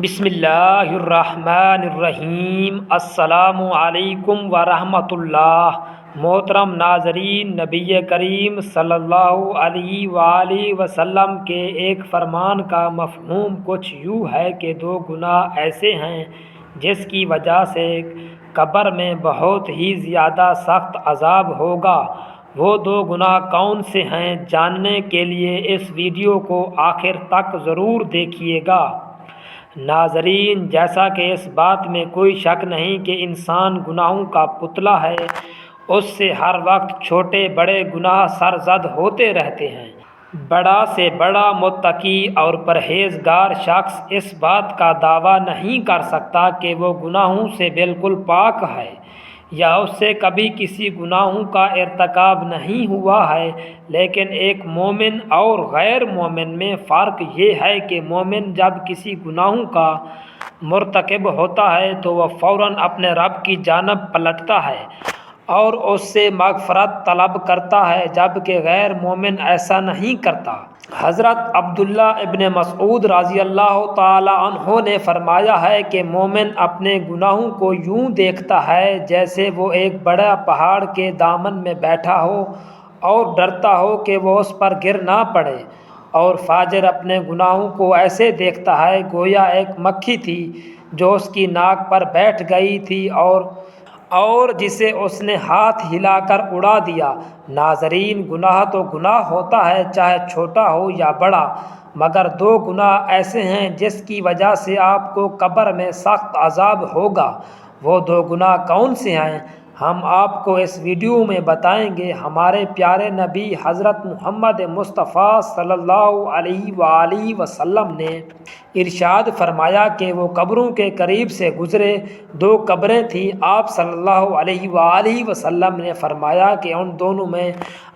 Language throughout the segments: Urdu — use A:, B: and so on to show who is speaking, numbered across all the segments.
A: بسم اللہ الرحمن الرحیم۔ السلام علیکم ورحمۃ اللہ۔ محترم ناظرین، نبی کریم صلی اللہ علیہ وآلہ وسلم کے ایک فرمان کا مفہوم کچھ یوں ہے کہ دو گناہ ایسے ہیں جس کی وجہ سے قبر میں بہت ہی زیادہ سخت عذاب ہوگا۔ وہ دو گناہ کون سے ہیں؟ جاننے کے لیے اس ویڈیو کو آخر تک ضرور دیکھیے گا۔ ناظرین، جیسا کہ اس بات میں کوئی شک نہیں کہ انسان گناہوں کا پتلا ہے، اس سے ہر وقت چھوٹے بڑے گناہ سرزد ہوتے رہتے ہیں۔ بڑا سے بڑا متقی اور پرہیزگار شخص اس بات کا دعویٰ نہیں کر سکتا کہ وہ گناہوں سے بالکل پاک ہے یا اس سے کبھی کسی گناہوں کا ارتکاب نہیں ہوا ہے، لیکن ایک مومن اور غیر مومن میں فرق یہ ہے کہ مومن جب کسی گناہوں کا مرتکب ہوتا ہے تو وہ فوراً اپنے رب کی جانب پلٹتا ہے اور اس سے مغفرت طلب کرتا ہے، جبکہ غیر مومن ایسا نہیں کرتا۔ حضرت عبداللہ ابن مسعود رضی اللہ تعالی عنہ نے فرمایا ہے کہ مومن اپنے گناہوں کو یوں دیکھتا ہے جیسے وہ ایک بڑا پہاڑ کے دامن میں بیٹھا ہو اور ڈرتا ہو کہ وہ اس پر گر نہ پڑے، اور فاجر اپنے گناہوں کو ایسے دیکھتا ہے گویا ایک مکھی تھی جو اس کی ناک پر بیٹھ گئی تھی اور جسے اس نے ہاتھ ہلا کر اڑا دیا۔ ناظرین، گناہ تو گناہ ہوتا ہے، چاہے چھوٹا ہو یا بڑا، مگر دو گناہ ایسے ہیں جس کی وجہ سے آپ کو قبر میں سخت عذاب ہوگا۔ وہ دو گناہ کون سے ہیں؟ ہم آپ کو اس ویڈیو میں بتائیں گے۔ ہمارے پیارے نبی حضرت محمد مصطفیٰ صلی اللہ علیہ وآلہ وسلم نے ارشاد فرمایا کہ وہ قبروں کے قریب سے گزرے، دو قبریں تھیں۔ آپ صلی اللہ علیہ وآلہ وسلم نے فرمایا کہ ان دونوں میں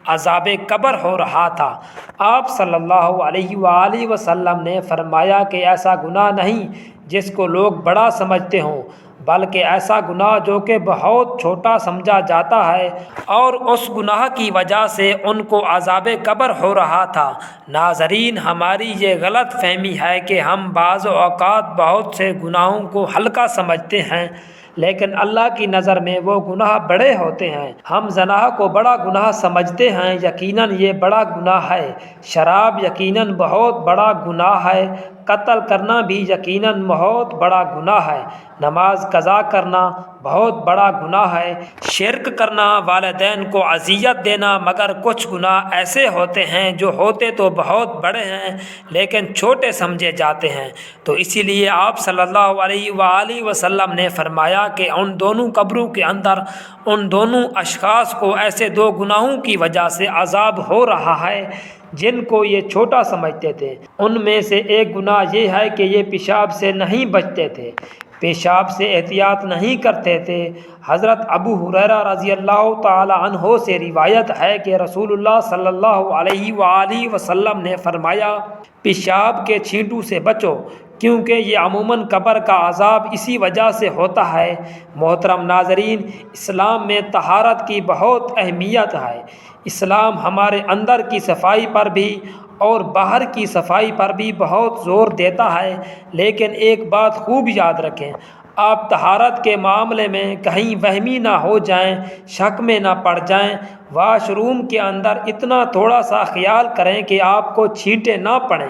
A: عذاب قبر ہو رہا تھا۔ آپ صلی اللہ علیہ وآلہ وسلم نے فرمایا کہ ایسا گناہ نہیں جس کو لوگ بڑا سمجھتے ہوں، بلکہ ایسا گناہ جو کہ بہت چھوٹا سمجھا جاتا ہے، اور اس گناہ کی وجہ سے ان کو عذاب قبر ہو رہا تھا۔ ناظرین، ہماری یہ غلط فہمی ہے کہ ہم بعض اوقات بہت سے گناہوں کو ہلکا سمجھتے ہیں، لیکن اللہ کی نظر میں وہ گناہ بڑے ہوتے ہیں۔ ہم زنا کو بڑا گناہ سمجھتے ہیں، یقیناً یہ بڑا گناہ ہے۔ شراب یقیناً بہت بڑا گناہ ہے۔ قتل کرنا بھی یقیناً بہت بڑا گناہ ہے۔ نماز قضا کرنا بہت بڑا گناہ ہے۔ شرک کرنا، والدین کو اذیت دینا، مگر کچھ گناہ ایسے ہوتے ہیں جو ہوتے تو بہت بڑے ہیں لیکن چھوٹے سمجھے جاتے ہیں۔ تو اسی لیے آپ صلی اللہ علیہ وآلہ وسلم نے فرمایا کہ ان دونوں قبروں کے اندر ان دونوں اشخاص کو ایسے دو گناہوں کی وجہ سے عذاب ہو رہا ہے جن کو یہ چھوٹا سمجھتے تھے۔ ان میں سے ایک گناہ یہ ہے کہ یہ پیشاب سے نہیں بچتے تھے، پیشاب سے احتیاط نہیں کرتے تھے۔ حضرت ابو ہریرہ رضی اللہ تعالی عنہ سے روایت ہے کہ رسول اللہ صلی اللہ علیہ وآلہ وسلم نے فرمایا، پیشاب کے چھینٹوں سے بچو، کیونکہ یہ عموماً قبر کا عذاب اسی وجہ سے ہوتا ہے۔ محترم ناظرین، اسلام میں طہارت کی بہت اہمیت ہے۔ اسلام ہمارے اندر کی صفائی پر بھی اور باہر کی صفائی پر بھی بہت زور دیتا ہے، لیکن ایک بات خوب یاد رکھیں، آپ طہارت کے معاملے میں کہیں وہمی نہ ہو جائیں، شک میں نہ پڑ جائیں۔ واش روم کے اندر اتنا تھوڑا سا خیال کریں کہ آپ کو چھینٹیں نہ پڑیں،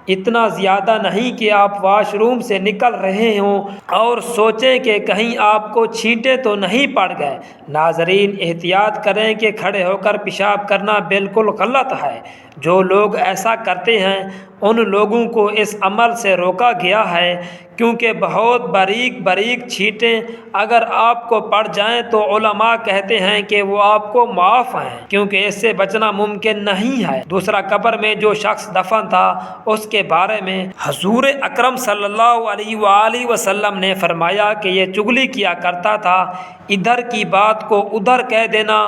A: اتنا زیادہ نہیں کہ آپ واش روم سے نکل رہے ہوں اور سوچیں کہ کہیں آپ کو چھینٹیں تو نہیں پڑ گئے۔ ناظرین، احتیاط کریں کہ کھڑے ہو کر پیشاب کرنا بالکل غلط ہے۔ جو لوگ ایسا کرتے ہیں ان لوگوں کو اس عمل سے روکا گیا ہے، کیونکہ بہت باریک باریک چھینٹیں اگر آپ کو پڑ جائیں تو علماء کہتے ہیں کہ وہ آپ کو معاف ہیں، کیونکہ اس سے بچنا ممکن نہیں ہے۔ دوسرا، قبر میں جو شخص دفن تھا اس کے بارے میں حضور اکرم صلی اللہ علیہ وآلہ وسلم نے فرمایا کہ یہ چغلی کیا کرتا تھا، ادھر کی بات کو ادھر کہہ دینا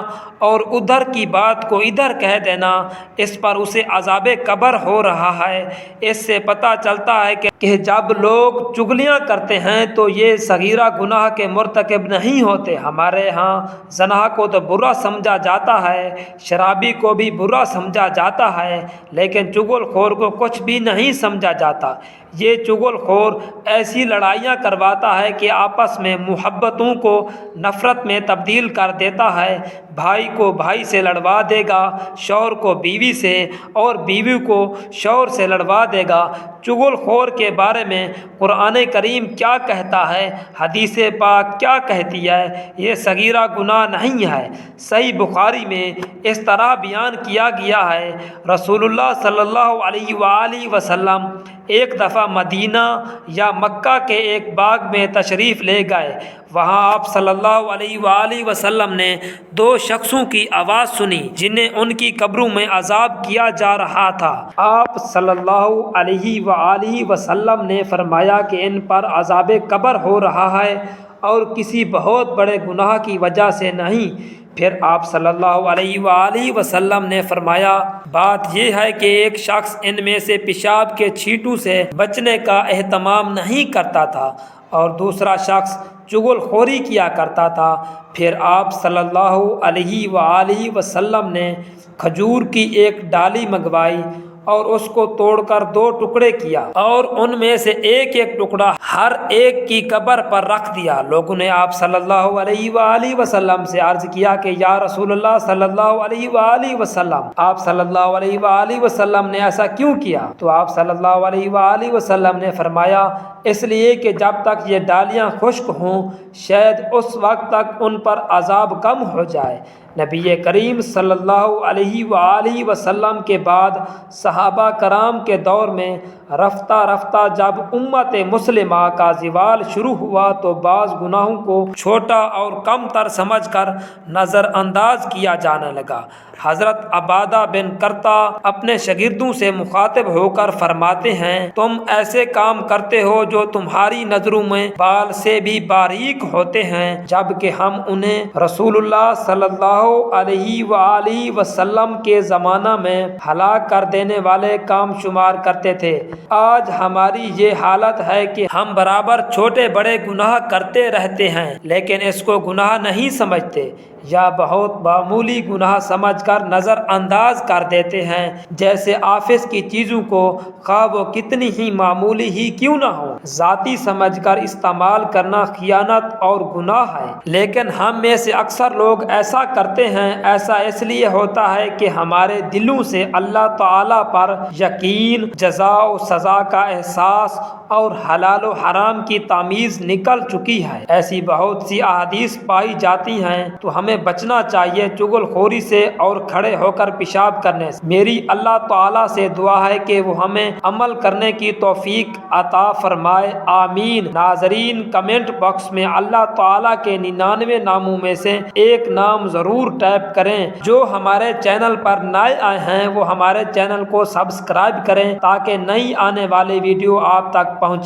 A: اور ادھر کی بات کو ادھر کہہ دینا، اس پر اسے عذاب قبر ہو رہا ہے۔ اس سے پتہ چلتا ہے کہ جب لوگ چغلیاں کرتے ہیں تو یہ صغیرہ گناہ کے مرتکب نہیں ہوتے۔ ہمارے ہاں زنا کو تو برا سمجھا جاتا ہے، شرابی کو بھی برا سمجھا جاتا ہے، لیکن چغل خور کو کچھ بھی نہیں سمجھا جاتا۔ یہ چغل خور ایسی لڑائیاں کرواتا ہے کہ آپس میں محبتوں کو نفرت میں تبدیل کر دیتا ہے۔ بھائی کو بھائی سے لڑوا دے گا، شوہر کو بیوی سے، اور بیوی کو شوہر سے لڑوا دے گا۔ چغل خور کے بارے میں قرآن کریم کیا کہتا ہے، حدیث پاک کیا کہتی ہے؟ یہ صغیرہ گناہ نہیں ہے۔ صحیح بخاری میں اس طرح بیان کیا گیا ہے، رسول اللہ صلی اللہ علیہ وآلہ وسلم ایک دفعہ مدینہ یا مکہ کے ایک باغ میں تشریف لے گئے۔ وہاں آپ صلی اللہ علیہ وآلہ وسلم نے دو شخصوں کی آواز سنی جنہیں ان کی قبروں میں عذاب کیا جا رہا تھا۔ آپ صلی اللہ علیہ وآلہ وسلم نے فرمایا کہ ان پر عذاب قبر ہو رہا ہے اور کسی بہت بڑے گناہ کی وجہ سے نہیں۔ پھر آپ صلی اللہ علیہ وآلہ وسلم نے فرمایا، بات یہ ہے کہ ایک شخص ان میں سے پیشاب کے چھینٹوں سے بچنے کا اہتمام نہیں کرتا تھا اور دوسرا شخص چغل خوری کیا کرتا تھا۔ پھر آپ صلی اللہ علیہ وآلہ وسلم نے کھجور کی ایک ڈالی منگوائی اور اس کو توڑ کر دو ٹکڑے کیا اور ان میں سے ایک ایک ٹکڑا ہر ایک کی قبر پر رکھ دیا۔ لوگوں نے آپ صلی اللہ علیہ وآلہ وسلم سے عرض کیا کہ یا رسول اللہ صلی اللہ علیہ وآلہ وسلم، آپ صلی اللہ علیہ وآلہ وسلم نے ایسا کیوں کیا؟ تو آپ صلی اللہ علیہ وآلہ وسلم نے فرمایا، اس لیے کہ جب تک یہ ڈالیاں خشک ہوں شاید اس وقت تک ان پر عذاب کم ہو جائے۔ نبی کریم صلی اللہ علیہ وآلہ وسلم کے بعد صحابہ کرام کے دور میں رفتہ رفتہ جب امت مسلمہ کا زوال شروع ہوا تو بعض گناہوں کو چھوٹا اور کم تر سمجھ کر نظر انداز کیا جانے لگا۔ حضرت عبادہ بن کرتا اپنے شاگردوں سے مخاطب ہو کر فرماتے ہیں، تم ایسے کام کرتے ہو جو تمہاری نظروں میں بال سے بھی باریک ہوتے ہیں، جبکہ ہم انہیں رسول اللہ صلی اللہ علیہ وآلہ وسلم کے زمانہ میں ہلاک کر دینے والے کام شمار کرتے تھے۔ آج ہماری یہ حالت ہے کہ ہم برابر چھوٹے بڑے گناہ کرتے رہتے ہیں لیکن اس کو گناہ نہیں سمجھتے یا بہت معمولی گناہ سمجھ کر نظر انداز کر دیتے ہیں، جیسے آفس کی چیزوں کو خواہ وہ کتنی ہی معمولی ہی کیوں نہ ہو ذاتی سمجھ کر استعمال کرنا خیانت اور گناہ ہے۔ لیکن ہم میں سے اکثر لوگ ایسا کرتے ہیں۔ ایسا اس لیے ہوتا ہے کہ ہمارے دلوں سے اللہ تعالیٰ پر یقین، جزا و سزا کا احساس اور حلال و حرام کی تمیز نکل چکی ہے۔ ایسی بہت سی احادیث پائی جاتی ہیں تو ہمیں بچنا چاہیے چغل خوری سے اور کھڑے ہو کر پیشاب کرنے سے۔ میری اللہ تعالیٰ سے دعا ہے کہ وہ ہمیں عمل کرنے کی توفیق عطا فرمائے، آمین۔ ناظرین، کمنٹ باکس میں اللہ تعالیٰ کے 99 ناموں میں سے ایک نام ضرور ٹائپ کریں۔ جو ہمارے چینل پر نئے آئے ہیں وہ ہمارے چینل کو سبسکرائب کریں تاکہ نئی آنے والی ویڈیو آپ تک پہنچے۔